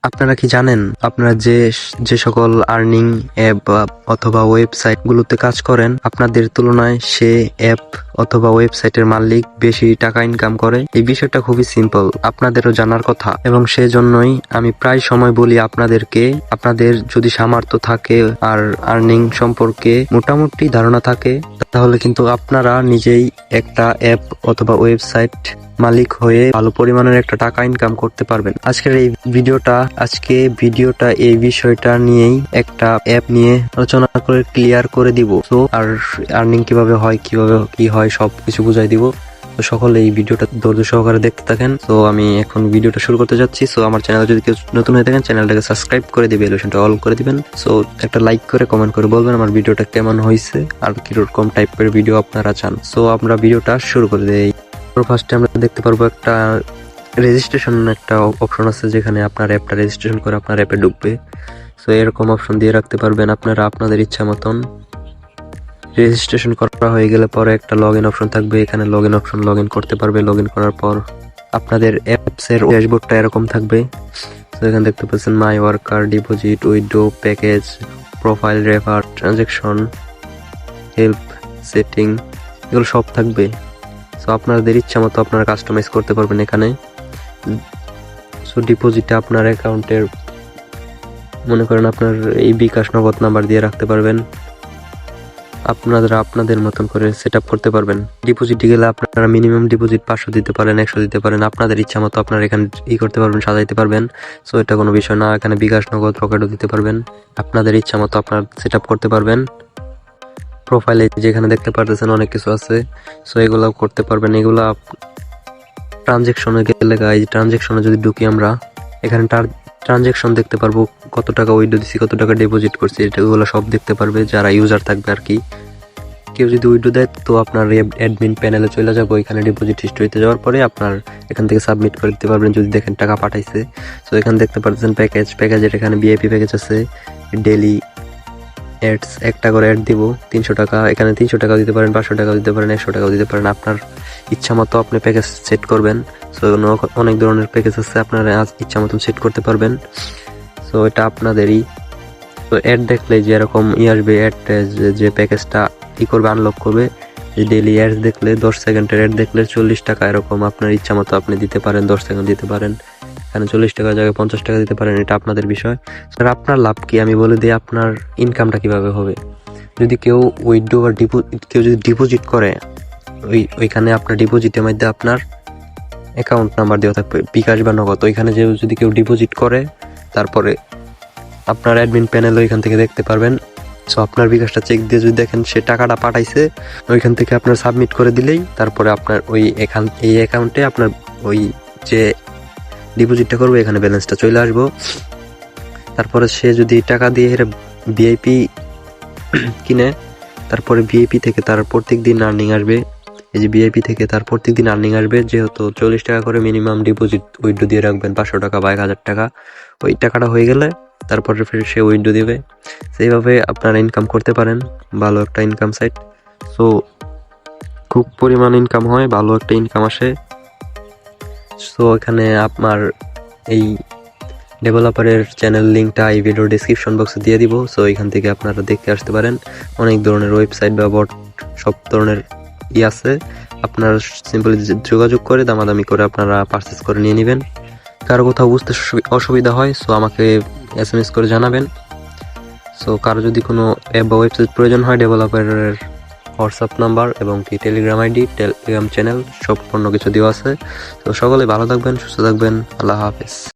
আপনারা কি জানেন আপনারা যে সকল আর্নিং অ্যাপ অথবা ওয়েবসাইট গুলোতে কাজ করেন আপনাদের তুলনায় সে অ্যাপ অথবা ওয়েবসাইটের মালিক বেশি টাকা ইনকাম করে? এই বিষয়টা খুবই সিম্পল, আপনাদেরও জানার কথা, এবং সেজন্যই আমি প্রায় সময় বলি আপনাদেরকে, আপনাদের যদি সামর্থ্য থাকে আর আর্নিং সম্পর্কে মোটামুটি ধারণা থাকে তাহলে কিন্তু আপনারা নিজেই একটা অ্যাপ অথবা ওয়েবসাইট মালিক হয়ে ভালো পরিমাণের একটা টাকা ইনকাম করতে পারবেন। আজকে ভিডিওটা এই বিষয়টা নিয়েই একটা অ্যাপ নিয়ে আলোচনা করে ক্লিয়ার করে দিব। তো আর আর্নিং কিভাবে হয়, কিভাবে কি হয় সবকিছু বুঝাই দিব। তো সকলে এই ভিডিওটা ধৈর্য সহকারে দেখতে থাকেন। তো আমি এখন ভিডিওটা শুরু করতে যাচ্ছি। সো আমার চ্যানেলে যদি কেউ নতুন হয়ে থাকেন চ্যানেলটাকে সাবস্ক্রাইব করে দিবে, বেলবাটনটা অল করে দিবেন। সো একটা লাইক করে কমেন্ট করে বলবেন আমার ভিডিওটা কেমন হয়েছে আর কিরকম টাইপের ভিডিও আপনারা চান। সো আমরা ভিডিওটা শুরু করে দেই। ফার্স্টে আমরা দেখতে পারবো একটা রেজিস্ট্রেশন একটা অপশন আছে, যেখানে আপনার অ্যাপটা রেজিস্ট্রেশন করে আপনার অ্যাপে ঢুকবে। সো এরকম অপশন দিয়ে রাখতে পারবেন আপনারা আপনাদের ইচ্ছা মতন। রেজিস্ট্রেশন করা হয়ে গেলে পরে একটা লগ ইন অপশন থাকবে, এখানে লগ ইন করতে পারবে। লগ ইন করার পর আপনাদের অ্যাপসের ড্যাশবোর্ডটা এরকম থাকবে। তো এখানে দেখতে পাচ্ছেন my worker, deposit, withdraw, package, profile, refer, transaction, help, setting, এগুলো সব থাকবে। সো আপনাদের ইচ্ছা মতো আপনারা কাস্টমাইজ করতে পারবেন এখানে। সো ডিপোজিটে আপনার অ্যাকাউন্টের মনে করেন আপনার এই বিকাশ নগদ নাম্বার দিয়ে রাখতে পারবেন, আপনাদের মতন করে সেট আপ করতে পারবেন। ডিপোজিটে গেলে আপনারা মিনিমাম ডিপোজিট 500 দিতে পারেন, 100 দিতে পারেন, আপনাদের ইচ্ছা মতো আপনারা এখানে করতে পারবেন, সাজাইতে পারবেন। সো এটা কোনো বিষয় না, এখানে বিকাশ নগদ রকেটও দিতে পারবেন, আপনাদের ইচ্ছা মতো আপনারা সেট আপ করতে পারবেন। প্রোফাইলে যেখানে দেখতে পারতেছেন অনেক কিছু আছে, সো এগুলো করতে পারবেন। এগুলা ট্রানজেকশনে গেলে ট্রানজেকশনে যদি ঢুকি আমরা এখানে ট্রানজেকশন দেখতে পারবো, কত টাকা উইথড্র দিছি, কত টাকা ডিপোজিট করছি, এগুলো সব দেখতে পারবে যারা ইউজার থাকবে আর কি। কেউ যদি উইথড্র দেয় তো আপনার অ্যাডমিন প্যানেলে চলে যাবো, এখানে ডিপোজিট হিস্ট্রিতে যাওয়ার পরে আপনার এখান থেকে সাবমিট করে দিতে পারবেন যদি দেখেন টাকা পাঠাইছে। তো এখানে দেখতে পাচ্ছেন প্যাকেজের এখানে ভিআইপি প্যাকেজ আছে, ডেলি অ্যাডস, একটা করে অ্যাড দিব 300 টাকা, এখানে 300 টাকা দিতে পারেন, 500 টাকা দিতে পারেন, 100 টাকাও দিতে পারেন, আপনার ইচ্ছা মতো আপনি প্যাকেজ সেট করবেন। সো অনেক ধরনের প্যাকেজ আছে, আপনারা ইচ্ছা মতন সেট করতে পারবেন। সো এটা আপনাদেরই। তো অ্যাড দেখলে যে এরকম আসবে, অ্যাড যে প্যাকেজটা করবে, আনলক করবে, যে ডেলি অ্যাডস দেখলে 10 সেকেন্ডের অ্যাড দেখলে 40 টাকা, এরকম আপনার ইচ্ছা মতো আপনি দিতে পারেন, 10 সেকেন্ড দিতে পারেন, এখানে 40 টাকার জায়গায় 50 টাকা দিতে পারেন, এটা আপনাদের বিষয়। স্যার আপনার লাভ কি আমি বলে দিই, আপনার ইনকামটা কিভাবে হবে। যদি কেউ উইথড্র বা কেউ যদি ডিপোজিট করে, ওইখানে আপনার ডিপোজিটের মধ্যে আপনার অ্যাকাউন্ট নাম্বার দেওয়া থাকবে, বিকাশ বা নগদ। ওইখানে যদি কেউ ডিপোজিট করে তারপরে আপনার অ্যাডমিন প্যানেল ওইখান থেকে দেখতে পারবেন। সো আপনার বিকাশটা চেক দিয়ে যদি দেখেন সে টাকাটা পাঠাইছে, ওইখান থেকে আপনার সাবমিট করে দিলেই তারপরে আপনার এই অ্যাকাউন্টে আপনার ওই যে ডিপোজিটটা করবে এখানে ব্যালেন্সটা চলে আসবো। তারপরে সে যদি টাকা দিয়ে ভিআইপি কিনে, তারপরে ভিআইপি থেকে তার প্রত্যেক দিন আর্নিং আসবে। এই যে ভিআইপি থেকে তার প্রত্যেক দিন আর্নিং আসবে, যেহেতু 40 টাকা করে মিনিমাম ডিপোজিট উইথড্র দিয়ে রাখবেন, 500 টাকা বা 1000 টাকা, ওই টাকাটা হয়ে গেলে তারপরে ফের সে উইথড্র দিবে। সেইভাবে আপনারা ইনকাম করতে পারেন, ভালো একটা ইনকাম সাইট। সো খুব পরিমাণ ইনকাম হয়, ভালো একটা ইনকাম আসে। সো এখানে আপনার এই ডেভেলপারের চ্যানেল লিঙ্কটা এই ভিডিওর ডিসক্রিপশন বক্সে দিয়ে দিব। সো এখান থেকে আপনারা দেখতে আসতে পারেন, অনেক ধরনের ওয়েবসাইট বা বট সব ধরনের আছে, আপনারা সিম্পলি যোগাযোগ করে দামাদামি করে আপনারা পারচেস করে নিয়ে নেবেন। কারো কোথাও বুঝতে অসুবিধা হয় সো আমাকে SMS করে জানাবেন। সো কারো যদি কোনো অ্যাপ বা ওয়েবসাইট প্রয়োজন হয়, ডেভেলপারের হোয়াটসঅ্যাপ নাম্বার এবং কি টেলিগ্রাম আইডি, টেলিগ্রাম চ্যানেল সম্পূর্ণ কিছু দেওয়া আছে। তো সকলে ভালো থাকবেন, সুস্থ থাকবেন, আল্লাহ হাফেজ।